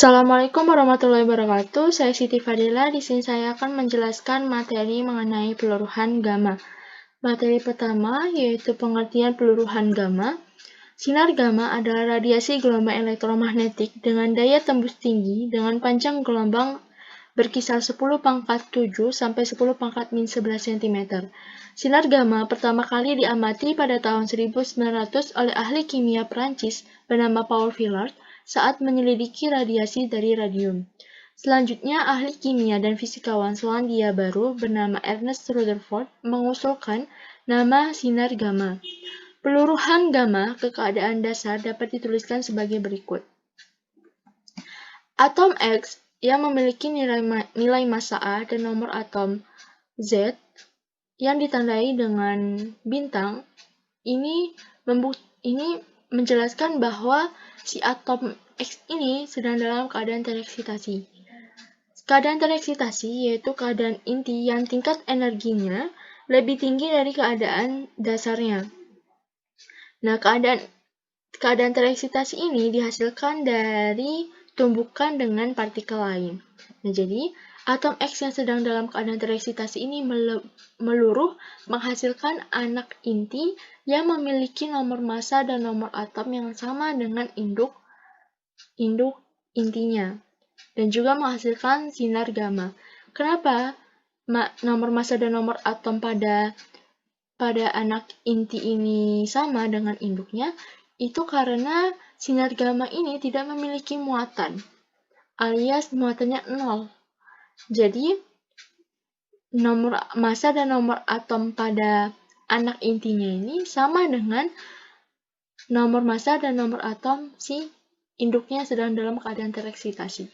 Assalamualaikum warahmatullahi wabarakatuh. Saya Siti Fadila. Di sini saya akan menjelaskan materi mengenai peluruhan gamma. Materi pertama yaitu pengertian peluruhan gamma. Sinar gamma adalah radiasi gelombang elektromagnetik dengan daya tembus tinggi dengan panjang gelombang berkisar 10 pangkat 7 sampai 10 pangkat min 11 cm. Sinar gamma pertama kali diamati pada tahun 1900 oleh ahli kimia Prancis bernama Paul Villard saat menyelidiki radiasi dari radium. Selanjutnya, ahli kimia dan fisikawan Selandia Baru bernama Ernest Rutherford mengusulkan nama sinar gamma. Peluruhan gamma ke keadaan dasar dapat dituliskan sebagai berikut. Atom X yang memiliki nilai massa A dan nomor atom Z yang ditandai dengan bintang, ini menjelaskan bahwa si atom X ini sedang dalam keadaan tereksitasi. Keadaan tereksitasi yaitu keadaan inti yang tingkat energinya lebih tinggi dari keadaan dasarnya. Nah, keadaan tereksitasi ini dihasilkan dari tumbukan dengan partikel lain. Nah, jadi atom X yang sedang dalam keadaan tereksitasi ini meluruh menghasilkan anak inti yang memiliki nomor massa dan nomor atom yang sama dengan induk intinya, dan juga menghasilkan sinar gamma. Kenapa nomor massa dan nomor atom pada anak inti ini sama dengan induknya? Itu karena sinar gamma ini tidak memiliki muatan, alias muatannya 0. Jadi, nomor massa dan nomor atom pada anak intinya ini sama dengan nomor massa dan nomor atom si induknya sedang dalam keadaan tereksitasi.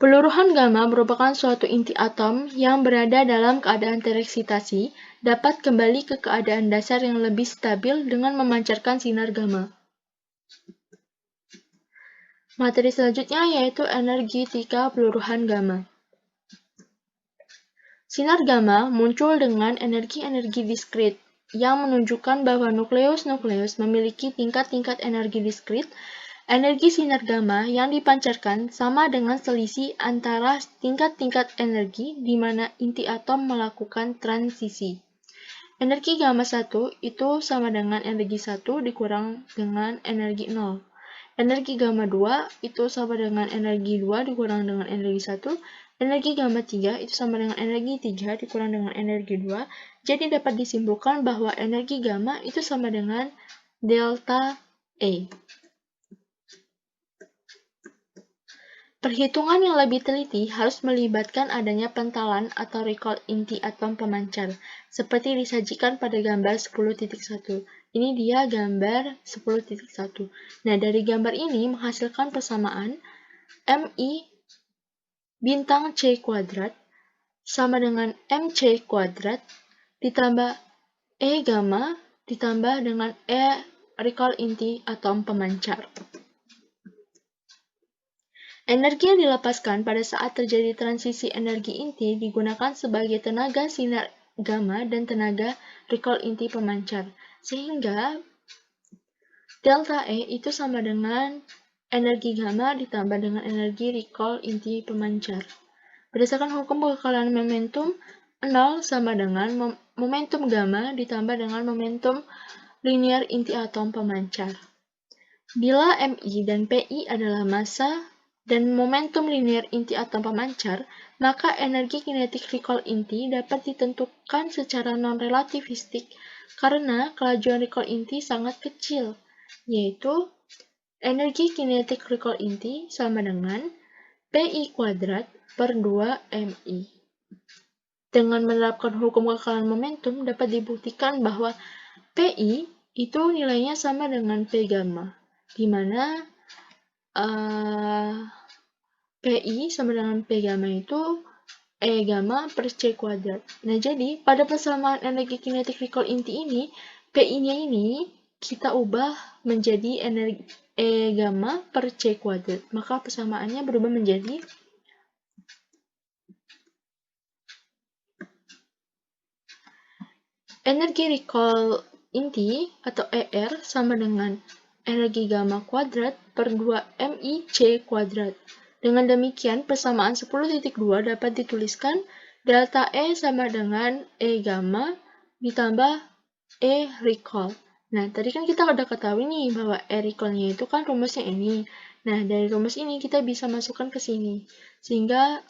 Peluruhan gamma merupakan suatu inti atom yang berada dalam keadaan tereksitasi dapat kembali ke keadaan dasar yang lebih stabil dengan memancarkan sinar gamma. Materi selanjutnya yaitu energetika peluruhan gamma. Sinar gamma muncul dengan energi-energi diskrit yang menunjukkan bahwa nukleus-nukleus memiliki tingkat-tingkat energi diskrit. Energi sinar gamma yang dipancarkan sama dengan selisih antara tingkat-tingkat energi di mana inti atom melakukan transisi. Energi gamma 1 itu sama dengan energi 1 dikurang dengan energi 0. Energi gamma 2 itu sama dengan energi 2 dikurang dengan energi 1. Energi gamma 3 itu sama dengan energi 3 dikurang dengan energi 2. Jadi dapat disimpulkan bahwa energi gamma itu sama dengan delta E. Perhitungan yang lebih teliti harus melibatkan adanya pentalan atau recall inti atom pemancar, seperti disajikan pada gambar 10.1. Ini dia gambar 10.1. Nah, dari gambar ini menghasilkan persamaan Mi bintang C kuadrat sama dengan MC kuadrat ditambah E gamma ditambah dengan E recall inti atom pemancar. Energi yang dilepaskan pada saat terjadi transisi energi inti digunakan sebagai tenaga sinar gamma dan tenaga recall inti pemancar. Sehingga delta E itu sama dengan energi gamma ditambah dengan energi recall inti pemancar. Berdasarkan hukum kekalahan momentum, 0 sama dengan momentum gamma ditambah dengan momentum linear inti atom pemancar. Bila Mi dan Pi adalah massa dan momentum linear inti atom pemancar, maka energi kinetik recall inti dapat ditentukan secara non-relativistik karena kelajuan recall inti sangat kecil, yaitu energi kinetik recall inti sama dengan Pi kuadrat per 2Mi. Dengan menerapkan hukum kekalahan momentum, dapat dibuktikan bahwa Pi itu nilainya sama dengan P gamma, di mana Pi sama dengan P gamma itu E gamma per C kuadrat. Nah, jadi pada persamaan energi kinetik recall inti ini, Pi-nya ini kita ubah menjadi energi E gamma per C kuadrat. Maka persamaannya berubah menjadi energi recall inti atau ER sama dengan energi gamma kuadrat per 2 MIC kuadrat. Dengan demikian, persamaan 10.2 dapat dituliskan delta E sama dengan E gamma ditambah E recall. Nah, tadi kan kita udah ketahui nih bahwa E recall-nya itu kan rumusnya ini. Nah, dari rumus ini kita bisa masukkan ke sini. Sehingga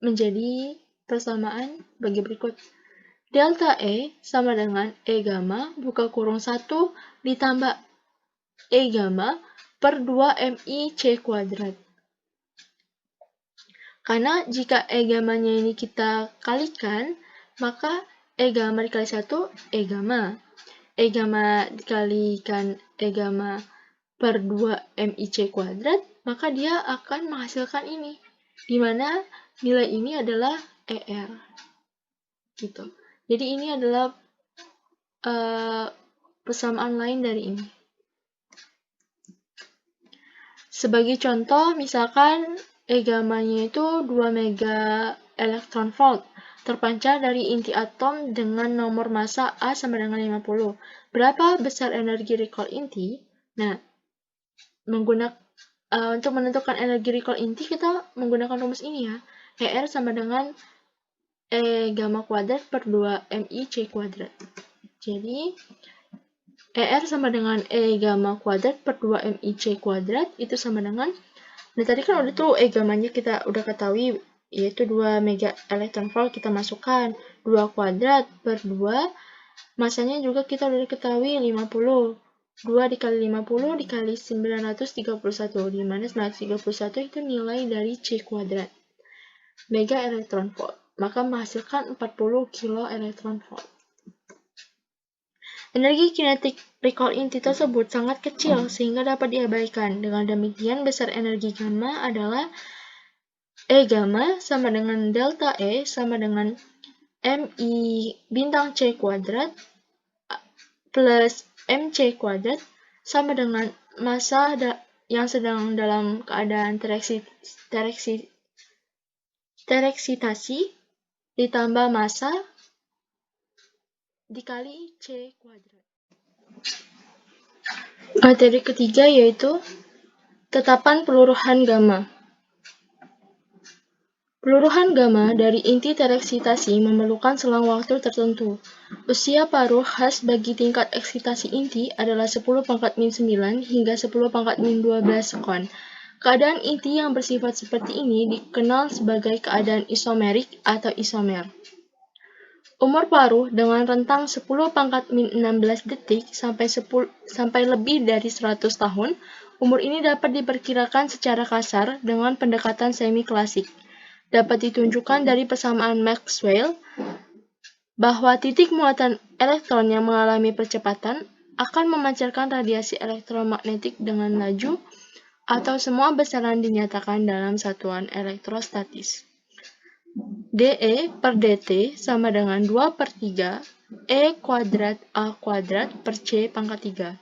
menjadi persamaan bagi berikut. Delta E sama dengan E gamma buka kurung 1 ditambah E gamma per 2 MIC kuadrat. Karena jika E gamma-nya ini kita kalikan, maka E gamma dikali 1, E gamma. E gamma dikalikan E gamma per 2 MIC kuadrat, maka dia akan menghasilkan ini. Di mana nilai ini adalah ER. Gitu. Jadi ini adalah persamaan lain dari ini. Sebagai contoh, misalkan E gamma-nya itu 2 mega elektron volt, terpancar dari inti atom dengan nomor massa A sama dengan 50. Berapa besar energi recall inti? Nah, untuk menentukan energi recall inti, kita menggunakan rumus ini ya. ER sama dengan E gamma kuadrat per 2 MIC kuadrat. Jadi, ER sama dengan E gamma kuadrat per 2 MIC kuadrat itu sama dengan, nah tadi kan udah tuh E gammanya kita udah ketahui, yaitu 2 mega elektron volt, kita masukkan 2 kuadrat per 2, masanya juga kita udah ketahui 50. 2 dikali 50 dikali 931, di mana 931 itu nilai dari C kuadrat. Mega elektron volt, maka menghasilkan 40 kilo elektron volt. Energi kinetik recall inti tersebut sangat kecil sehingga dapat diabaikan. Dengan demikian, besar energi gamma adalah E gamma sama dengan delta E sama dengan MI bintang C kuadrat plus MC kuadrat sama dengan massa yang sedang dalam keadaan tereksitasi ditambah massa dikali C kuadrat. Materi ketiga yaitu tetapan peluruhan gamma. Peluruhan gamma dari inti tereksitasi memerlukan selang waktu tertentu. Usia paruh khas bagi tingkat eksitasi inti adalah 10⁻⁹ hingga 10⁻12 sekon. Keadaan inti yang bersifat seperti ini dikenal sebagai keadaan isomerik atau isomer. Umur paruh dengan rentang 10⁻16 detik sampai lebih dari 100 tahun, umur ini dapat diperkirakan secara kasar dengan pendekatan semi-klasik. Dapat ditunjukkan dari persamaan Maxwell bahwa titik muatan elektron yang mengalami percepatan akan memancarkan radiasi elektromagnetik dengan laju atau semua besaran dinyatakan dalam satuan elektrostatis. dE per dt sama dengan 2/3 E kuadrat A kuadrat per C pangkat 3.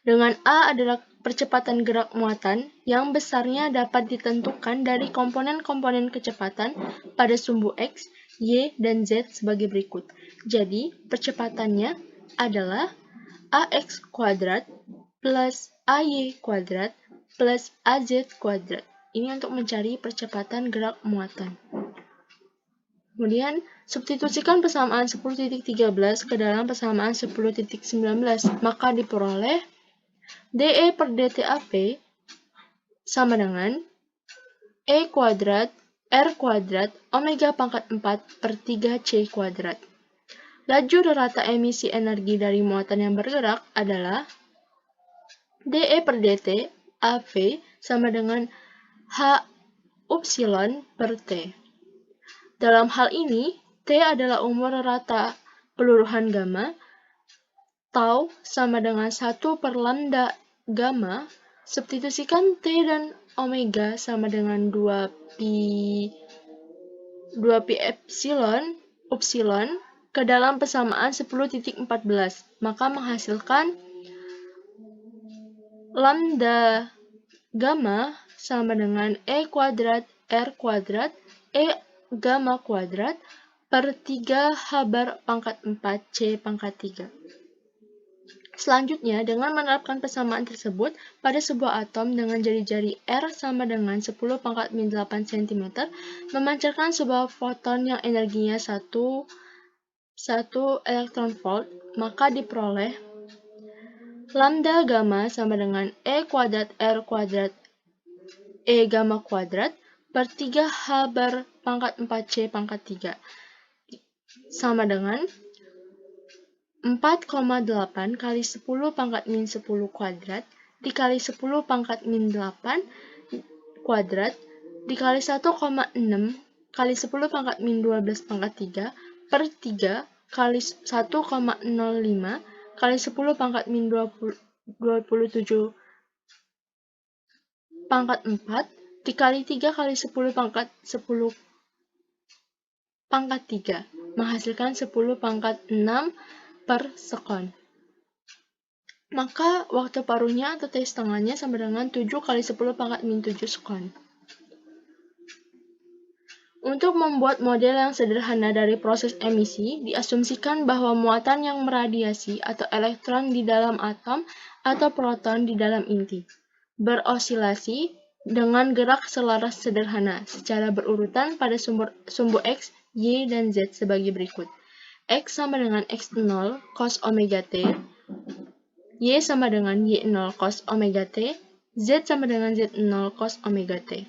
Dengan A adalah percepatan gerak muatan yang besarnya dapat ditentukan dari komponen-komponen kecepatan pada sumbu X, Y, dan Z sebagai berikut. Jadi, percepatannya adalah AX kuadrat plus AY kuadrat plus AZ kuadrat. Ini untuk mencari percepatan gerak muatan. Kemudian, substitusikan persamaan 10.13 ke dalam persamaan 10.19, maka diperoleh dE per dt AP sama dengan E kuadrat R kuadrat omega pangkat 4 per 3C kuadrat. Laju rata emisi energi dari muatan yang bergerak adalah dE per dt AP sama dengan H upsilon per T. Dalam hal ini, T adalah umur rata peluruhan gamma, tau sama dengan 1 per lambda gamma, substitusikan T dan omega sama dengan 2pi upsilon ke dalam persamaan 10.14, maka menghasilkan lambda gamma sama dengan E kuadrat R kuadrat E gamma kuadrat per 3 habar pangkat 4 C pangkat 3. Selanjutnya, dengan menerapkan persamaan tersebut pada sebuah atom dengan jari-jari R sama dengan 10⁻⁸ cm, memancarkan sebuah foton yang energinya 1 elektron volt, maka diperoleh lambda gamma sama dengan E kuadrat R kuadrat E gamma kuadrat per 3H bar pangkat 4C pangkat 3 sama dengan 4,8 kali 10⁻⁻10 kuadrat dikali 10⁻⁸ kuadrat dikali 1,6 kali 10⁻⁻12 pangkat 3 per 3 kali 1,05 kali 10⁻⁻27 pangkat 4 dikali 3 kali 10⁻⁻10 pangkat 3 menghasilkan 10⁻⁶ per sekon. Maka waktu paruhnya atau T setengahnya sama dengan 7 kali 10⁻⁷ sekon. Untuk membuat model yang sederhana dari proses emisi, diasumsikan bahwa muatan yang meradiasi atau elektron di dalam atom atau proton di dalam inti berosilasi dengan gerak selaras sederhana secara berurutan pada sumbu X, Y, dan Z sebagai berikut. X sama dengan X0 cos omega T, Y sama dengan Y0 cos omega T, Z sama dengan Z0 cos omega T.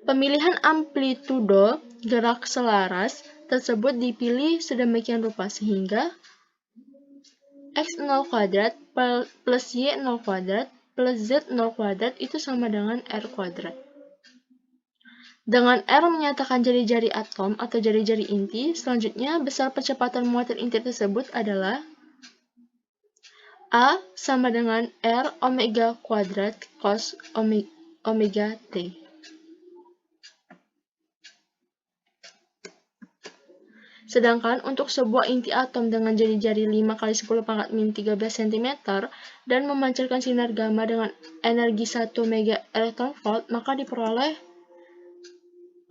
Pemilihan amplitudo gerak selaras tersebut dipilih sedemikian rupa sehingga X0 kuadrat plus Y0 kuadrat plus Z0 kuadrat itu sama dengan R kuadrat. Dengan R menyatakan jari-jari atom atau jari-jari inti, selanjutnya besar percepatan muatan inti tersebut adalah A sama dengan R omega kuadrat cos omega T. Sedangkan untuk sebuah inti atom dengan jari-jari 5 kali 10⁻⁻13 cm dan memancarkan sinar gamma dengan energi 1 mega elektron volt, maka diperoleh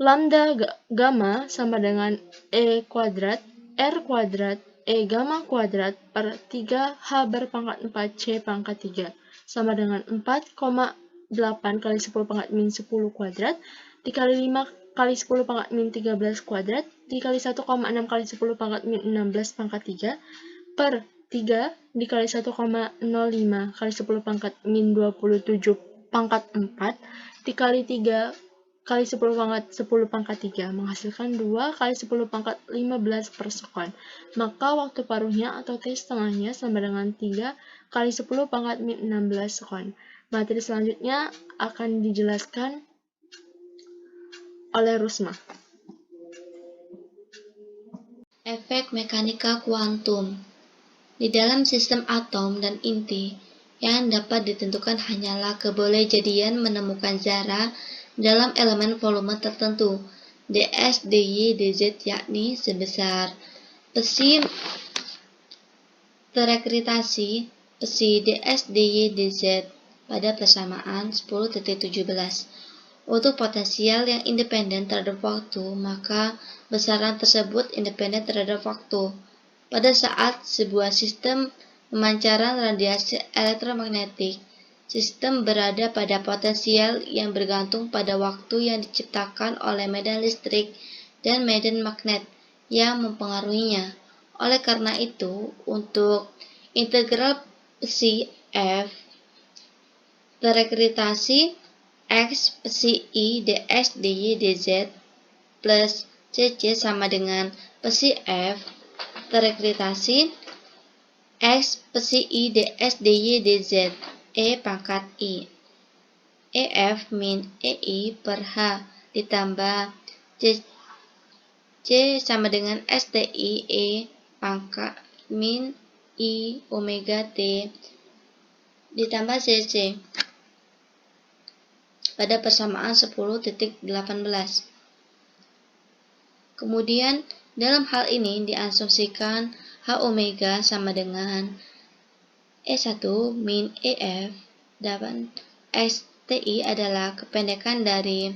lambda gamma sama dengan E kuadrat R kuadrat E gamma kuadrat per 3H bar pangkat 4C pangkat 3 sama dengan 4,8 kali 10⁻⁻10 kuadrat dikali 5 kali 10⁻⁻13 kuadrat dikali 1,6 kali 10⁻⁻16 pangkat 3 per 3 dikali 1,05 kali 10⁻⁻27 pangkat 4 dikali 3 kali 10⁻10 pangkat 3 menghasilkan 2 kali 10 pangkat 15 per sekon. Maka waktu paruhnya atau T setengahnya sama dengan 3 kali 10 pangkat 16 sekon. Materi selanjutnya akan dijelaskan oleh Rusma. Efek mekanika kuantum. Di dalam sistem atom dan inti, yang dapat ditentukan hanyalah kebolehjadian menemukan zarah dalam elemen volume tertentu, ds, dy, dz, yakni sebesar psi terekritasi psi ds, dy, dz pada persamaan 10.17. Untuk potensial yang independen terhadap waktu, maka besaran tersebut independen terhadap waktu. Pada saat sebuah sistem pemancaran radiasi elektromagnetik, sistem berada pada potensial yang bergantung pada waktu yang diciptakan oleh medan listrik dan medan magnet yang mempengaruhinya. Oleh karena itu, untuk integral psi F terekritasi X psi I ds dy dz plus cc sama dengan psi F terekritasi X psi I ds dy dz E pangkat I EF min EI per H ditambah C sama dengan STI E pangkat min I omega T ditambah CC pada persamaan 10.18. Kemudian dalam hal ini diasumsikan H omega sama dengan E1 min EF dan STI adalah kependekan dari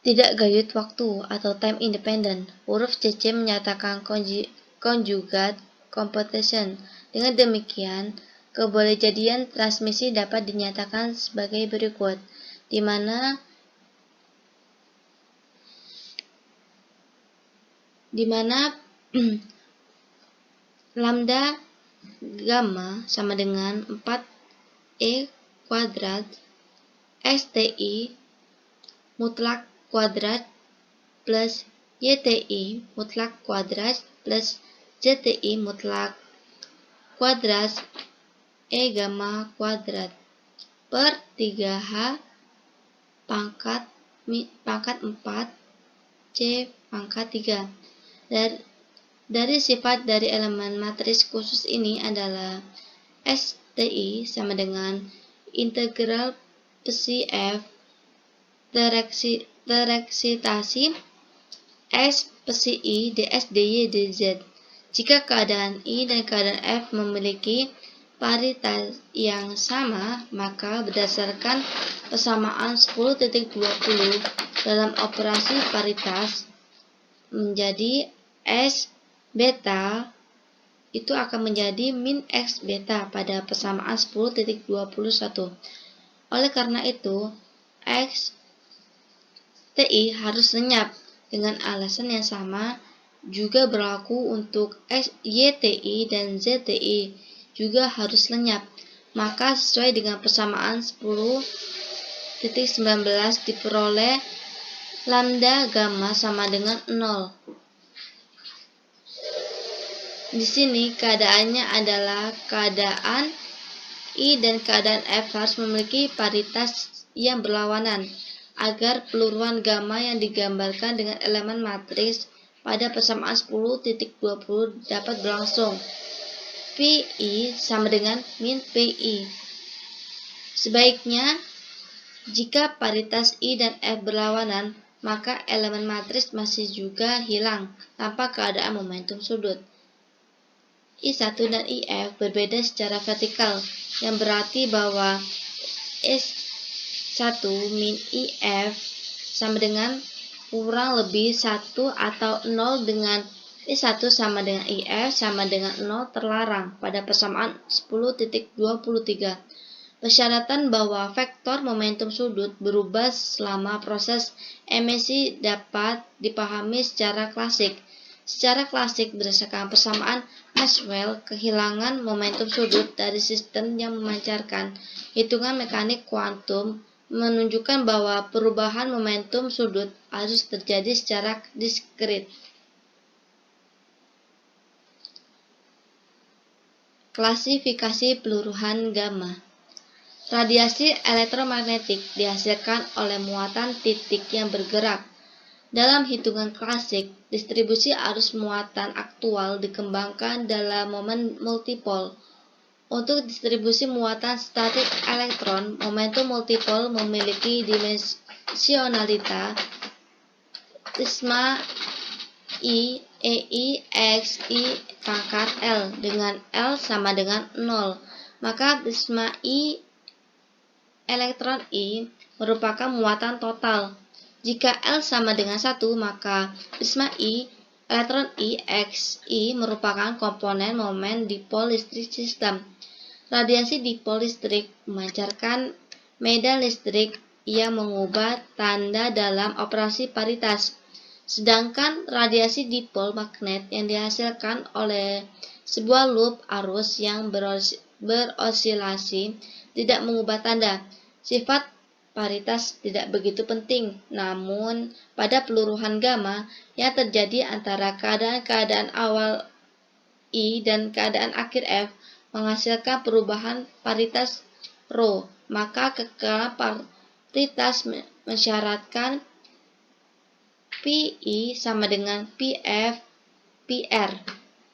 tidak gayut waktu atau time independent. Huruf CC menyatakan konjugat computation. Dengan demikian, kebolehjadian transmisi dapat dinyatakan sebagai berikut, di mana lambda gamma sama dengan 4E kuadrat STI mutlak kuadrat plus YTI mutlak kuadrat plus ZTI mutlak kuadrat E gamma kuadrat per 3H pangkat 4 C pangkat 3. Dari sifat dari elemen matris khusus ini adalah STI sama dengan integral psi F tereksitasi S psi I ds dy dz. Jika keadaan I dan keadaan F memiliki paritas yang sama, maka berdasarkan persamaan 10.20 dalam operasi paritas menjadi S beta itu akan menjadi min X beta pada persamaan 10.21. Oleh karena itu, X TI harus lenyap. Dengan alasan yang sama juga berlaku untuk YTI dan ZTI juga harus lenyap. Maka sesuai dengan persamaan 10.19 diperoleh lambda gamma sama dengan 0. Di sini keadaannya adalah keadaan I dan keadaan F harus memiliki paritas yang berlawanan agar peluruhan gamma yang digambarkan dengan elemen matris pada persamaan 10.20 dapat berlangsung. PI sama dengan min PI. Sebaiknya jika paritas I dan F berlawanan, maka elemen matris masih juga hilang tanpa keadaan momentum sudut. I1 dan IF berbeda secara vertikal, yang berarti bahwa S1 min IF sama dengan kurang lebih 1 atau 0 dengan I1 sama dengan IF sama dengan 0 terlarang pada persamaan 10.23. Persyaratan bahwa vektor momentum sudut berubah selama proses emisi dapat dipahami secara klasik. Secara klasik, berdasarkan persamaan Maxwell, kehilangan momentum sudut dari sistem yang memancarkan. Hitungan mekanik kuantum menunjukkan bahwa perubahan momentum sudut harus terjadi secara diskrit. Klasifikasi peluruhan gamma. Radiasi elektromagnetik dihasilkan oleh muatan titik yang bergerak. Dalam hitungan klasik, distribusi arus muatan aktual dikembangkan dalam momen multipole. Untuk distribusi muatan statik elektron, momentum multipole memiliki dimensionalitas sigma I EI X I pangkat L, dengan L sama dengan 0. Maka sigma I elektron I merupakan muatan total. Jika L sama dengan 1, maka sigma I elektron I X I merupakan komponen momen dipol listrik sistem. Radiasi dipol listrik memancarkan medan listrik yang mengubah tanda dalam operasi paritas. Sedangkan radiasi dipol magnet yang dihasilkan oleh sebuah loop arus yang berosilasi tidak mengubah tanda. Sifat paritas tidak begitu penting, namun pada peluruhan gamma yang terjadi antara keadaan awal I dan keadaan akhir F menghasilkan perubahan paritas ρ, maka kekekalan paritas mensyaratkan PI sama dengan PF PR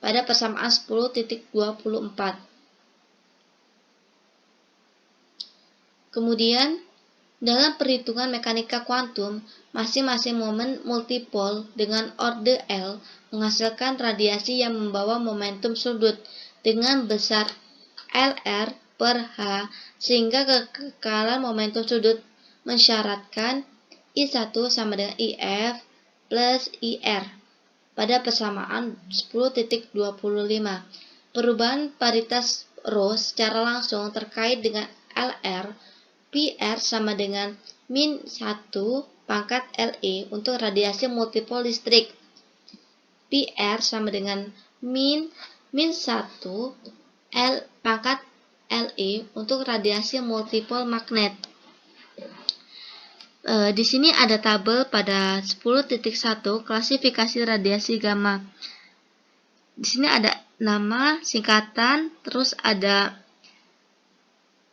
pada persamaan 10.24. Kemudian, dalam perhitungan mekanika kuantum, masing-masing momen multipole dengan orde L menghasilkan radiasi yang membawa momentum sudut dengan besar LR per H, sehingga kekekalan momentum sudut mensyaratkan I1 sama dengan IF plus IR pada persamaan 10.25. perubahan paritas rho secara langsung terkait dengan LR, PR sama dengan min 1 pangkat LE untuk radiasi multipol listrik. PR sama dengan min 1 L pangkat LE untuk radiasi multipol magnet. Di sini ada tabel pada 10.1 klasifikasi radiasi gamma. Di sini ada nama, singkatan, terus ada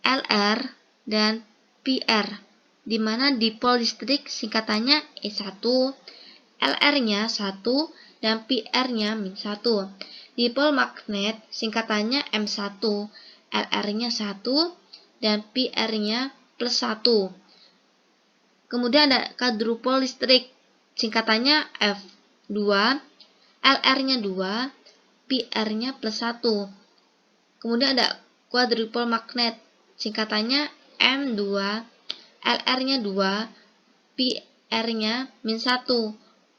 LR dan PR, di mana dipol listrik singkatannya E1, LR-nya 1 dan PR-nya min 1. Dipol magnet singkatannya M1, LR-nya 1 dan PR-nya plus 1. Kemudian ada kadrupol listrik singkatannya F2, LR-nya 2, PR-nya plus 1. Kemudian ada kuadrupol magnet singkatannya M2, LR-nya 2, PR-nya min 1.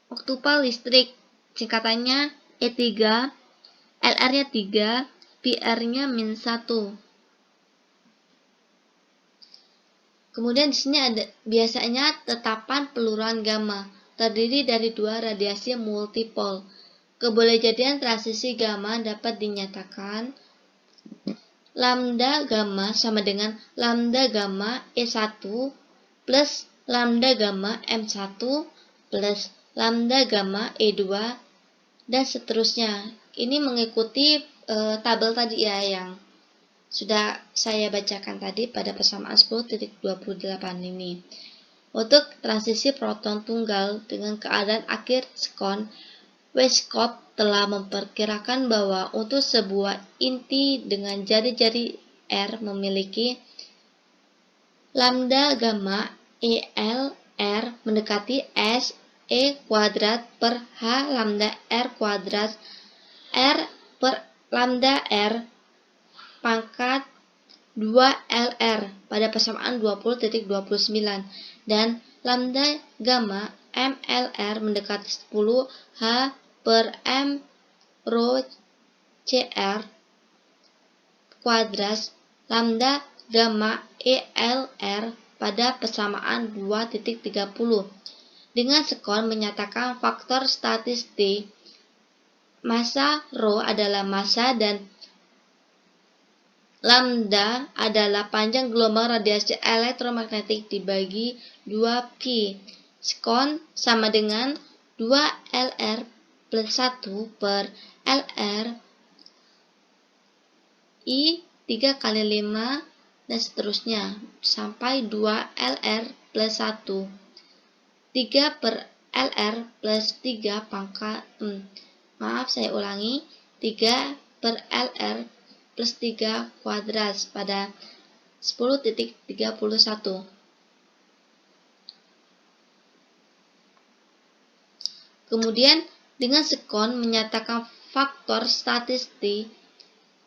Oktupol listrik singkatannya E3, LR-nya 3, PR-nya min 1. Kemudian di sini ada biasanya tetapan peluruan gamma terdiri dari dua radiasi multipol. Kebolehjadian transisi gamma dapat dinyatakan lambda gamma sama dengan lambda gamma E1 plus lambda gamma M1 plus lambda gamma E2 dan seterusnya. Ini mengikuti tabel tadi ya yang sudah saya bacakan tadi pada persamaan 10.28 ini. Untuk transisi proton tunggal dengan keadaan akhir skon, Weishaupt telah memperkirakan bahwa untuk sebuah inti dengan jari-jari R memiliki lambda gamma ELR mendekati S E kuadrat per H lambda R kuadrat R per lambda R pangkat 2 LR pada persamaan 20.29 dan lambda gamma MLR mendekati 10 H per M rho CR kuadrat lambda gamma ELR pada persamaan 2.30 dengan skor menyatakan faktor statistik massa rho adalah massa dan lambda adalah panjang gelombang radiasi elektromagnetik dibagi 2pi. Skon sama dengan 2LR plus 1 per LR I 3 kali 5 dan seterusnya sampai 2LR plus 1 3 per LR plus 3 pangkat saya ulangi 3 per LR plus 3 kuadrat pada 10.31. Kemudian dengan skon menyatakan faktor statistik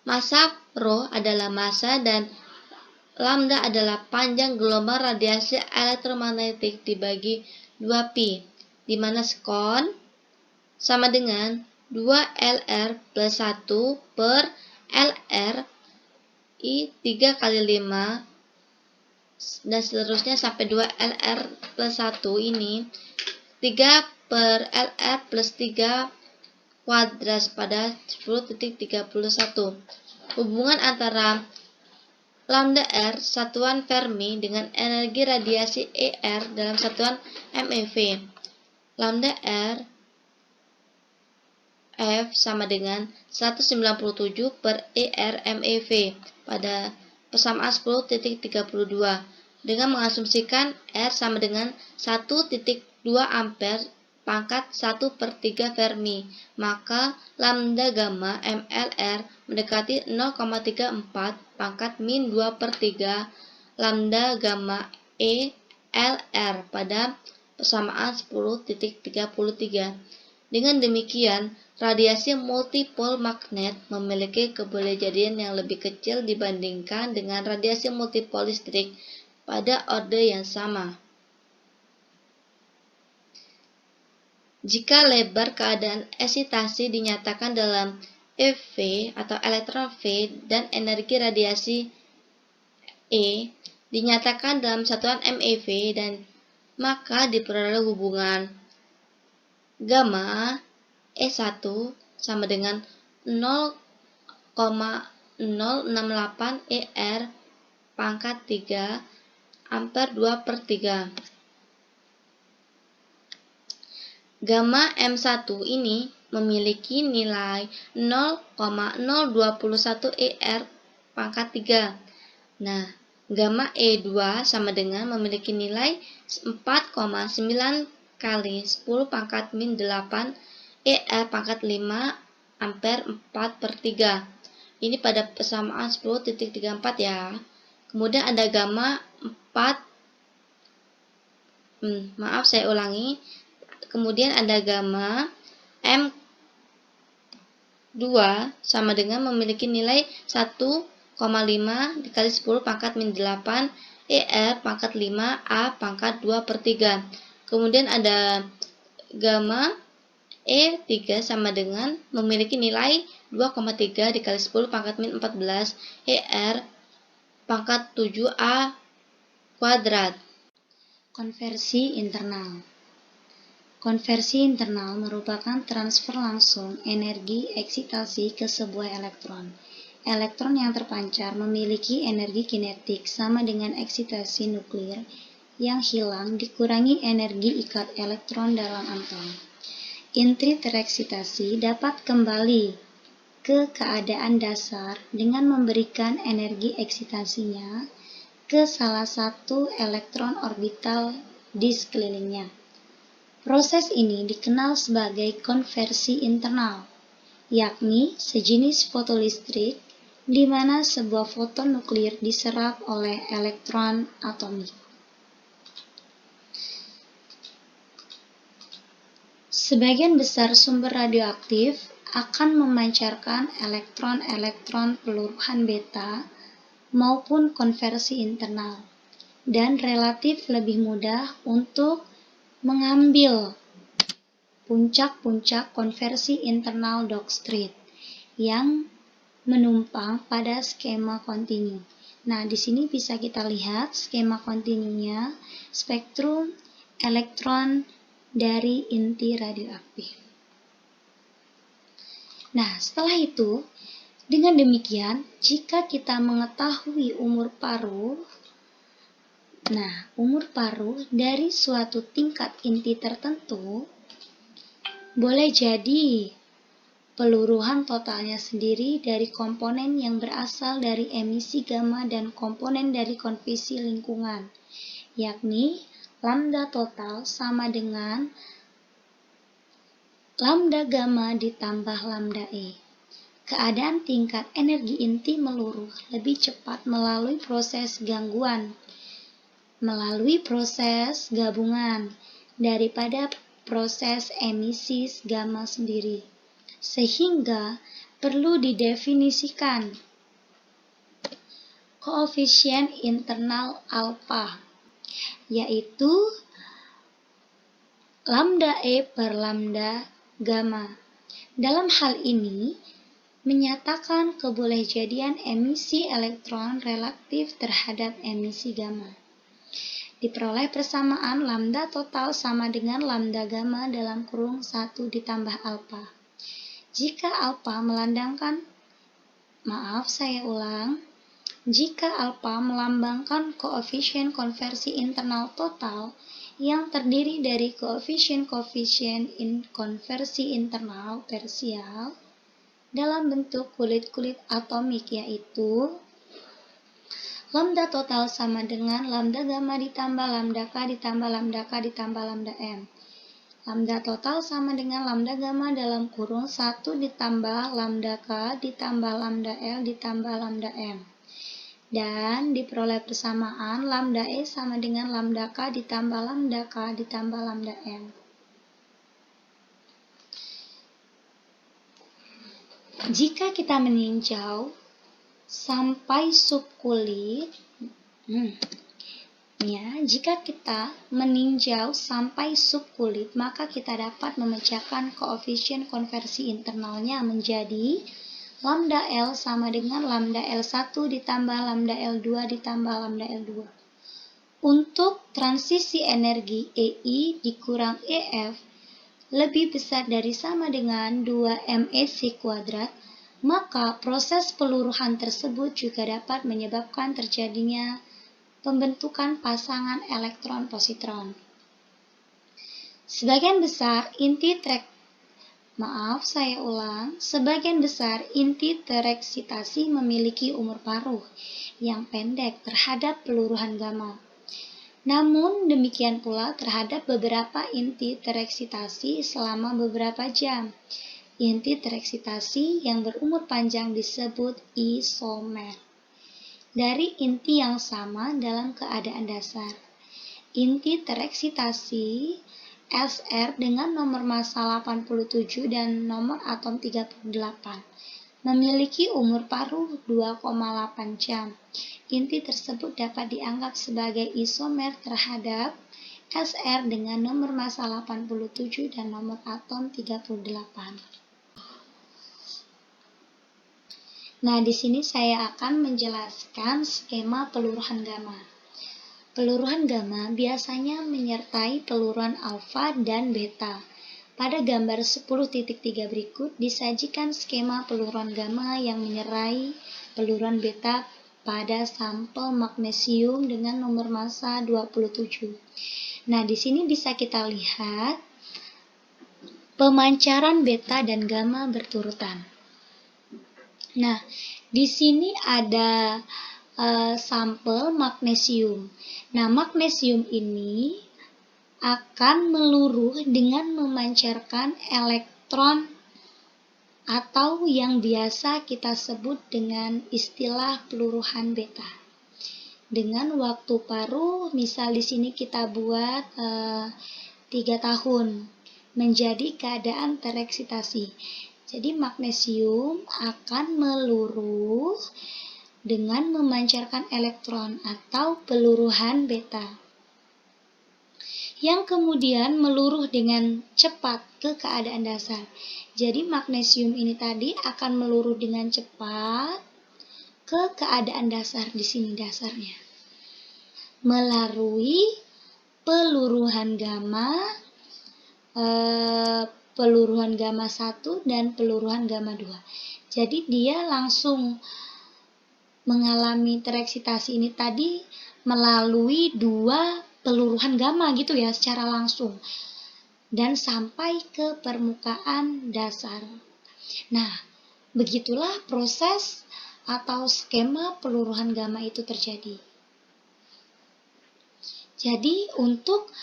massa rho adalah massa dan lambda adalah panjang gelombang radiasi elektromagnetik dibagi 2pi, di mana skon sama dengan 2LR plus 1 per LR I 3 kali 5 dan seterusnya sampai 2LR plus 1 ini 3 per LR plus 3 kuadrat pada 10.31. Hubungan antara lambda R satuan Fermi dengan energi radiasi ER dalam satuan MeV. Lambda R F sama dengan 197 per ER MeV pada persamaan 10.32 dengan mengasumsikan R sama dengan 1.2 ampere pangkat 1 per 3 Fermi, maka lambda gamma MLR mendekati 0,34 pangkat min 2 per 3 lambda gamma ELR pada persamaan 10.33. Dengan demikian, radiasi multipol magnet memiliki kebolehjadian yang lebih kecil dibandingkan dengan radiasi multipol listrik pada orde yang sama. Jika lebar keadaan eksitasi dinyatakan dalam EV atau elektron V dan energi radiasi E dinyatakan dalam satuan MeV dan maka diperoleh hubungan gamma E1 sama dengan 0,068 ER pangkat 3 ampere 2/3. Gamma M1 ini memiliki nilai 0,021 ER pangkat 3. Nah, gamma E2 sama dengan memiliki nilai 4,9 kali 10 pangkat min 8 ER pangkat 5 ampere 4/3. Ini pada persamaan 10.34 ya. Kemudian ada gamma 4, maaf saya ulangi. Kemudian ada gamma M2 sama dengan memiliki nilai 1,5 dikali 10 pangkat min 8 ER pangkat 5 A pangkat 2/3. Kemudian ada gamma E3 sama dengan memiliki nilai 2,3 dikali 10 pangkat min 14 ER pangkat 7 A kuadrat. Konversi internal. Konversi internal merupakan transfer langsung energi eksitasi ke sebuah elektron. Elektron yang terpancar memiliki energi kinetik sama dengan eksitasi nuklir yang hilang dikurangi energi ikat elektron dalam atom. Inti tereksitasi dapat kembali ke keadaan dasar dengan memberikan energi eksitasinya ke salah satu elektron orbital di sekelilingnya. Proses ini dikenal sebagai konversi internal, yakni sejenis fotolistrik di mana sebuah foton nuklir diserap oleh elektron atomik. Sebagian besar sumber radioaktif akan memancarkan elektron-elektron peluruhan beta maupun konversi internal, dan relatif lebih mudah untuk mengambil puncak-puncak konversi internal dockstreet yang menumpang pada skema kontinu. Nah, di sini bisa kita lihat skema kontinunya, spektrum elektron dari inti radioaktif. Nah, setelah itu, dengan demikian, jika kita mengetahui umur paruh dari suatu tingkat inti tertentu, boleh jadi peluruhan totalnya sendiri dari komponen yang berasal dari emisi gamma dan komponen dari konvisi lingkungan, yakni lambda total sama dengan lambda gamma ditambah lambda E. Keadaan tingkat energi inti meluruh lebih cepat melalui proses gabungan daripada proses emisi gamma sendiri, sehingga perlu didefinisikan koefisien internal alfa, yaitu lambda E per lambda gamma. Dalam hal ini, menyatakan kebolehjadian emisi elektron relatif terhadap emisi gamma. Diperoleh persamaan lambda total sama dengan lambda gamma dalam kurung 1 ditambah alfa. Jika alfa melambangkan koefisien konversi internal total yang terdiri dari koefisien konversi internal parsial dalam bentuk kulit-kulit atomik, yaitu lambda total sama dengan lambda gamma ditambah lambda K ditambah lambda K ditambah lambda M. Lambda total sama dengan lambda gamma dalam kurung 1 ditambah lambda K ditambah lambda L ditambah lambda M. Dan diperoleh persamaan lambda E sama dengan lambda K ditambah lambda K ditambah lambda M. Jika kita meninjau sampai subkulit, maka kita dapat memecahkan koefisien konversi internalnya menjadi lambda L sama dengan lambda L1 ditambah lambda L2 ditambah lambda L2. Untuk transisi energi EI dikurang EF lebih besar dari sama dengan 2 MEC kuadrat, maka proses peluruhan tersebut juga dapat menyebabkan terjadinya pembentukan pasangan elektron-positron. Sebagian besar inti tereksitasi memiliki umur paruh yang pendek terhadap peluruhan gamma. Namun demikian pula terhadap beberapa inti tereksitasi selama beberapa jam. Inti tereksitasi yang berumur panjang disebut isomer. Dari inti yang sama dalam keadaan dasar. Inti tereksitasi SR dengan nomor massa 87 dan nomor atom 38 memiliki umur paruh 2,8 jam. Inti tersebut dapat dianggap sebagai isomer terhadap SR dengan nomor massa 87 dan nomor atom 38. Nah, di sini saya akan menjelaskan skema peluruhan gamma. Peluruhan gamma biasanya menyertai peluruhan alfa dan beta. Pada gambar 10.3 berikut disajikan skema peluruhan gamma yang menyertai peluruhan beta pada sampel magnesium dengan nomor massa 27. Nah, di sini bisa kita lihat pemancaran beta dan gamma berturutan. Nah, di sini ada sampel magnesium. Nah, magnesium ini akan meluruh dengan memancarkan elektron atau yang biasa kita sebut dengan istilah peluruhan beta. Dengan waktu paruh, misal di sini kita buat 3 tahun menjadi keadaan tereksitasi. Jadi magnesium akan meluruh dengan memancarkan elektron atau peluruhan beta, yang kemudian meluruh dengan cepat ke keadaan dasar. Jadi magnesium ini tadi akan meluruh dengan cepat ke keadaan dasar, di sini dasarnya, melalui peluruhan gamma, peluruhan gamma 1 dan peluruhan gamma 2. Jadi dia langsung mengalami tereksitasi ini tadi melalui 2 peluruhan gamma gitu ya, secara langsung, dan sampai ke permukaan dasar. Nah, begitulah proses atau skema peluruhan gamma itu terjadi. Jadi untuk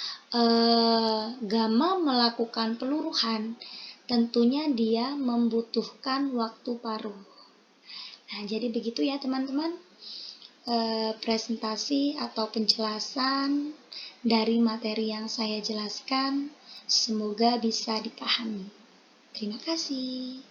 gamma melakukan peluruhan, tentunya dia membutuhkan waktu paruh. Nah, jadi begitu ya teman-teman, presentasi atau penjelasan dari materi yang saya jelaskan. Semoga bisa dipahami. Terima kasih.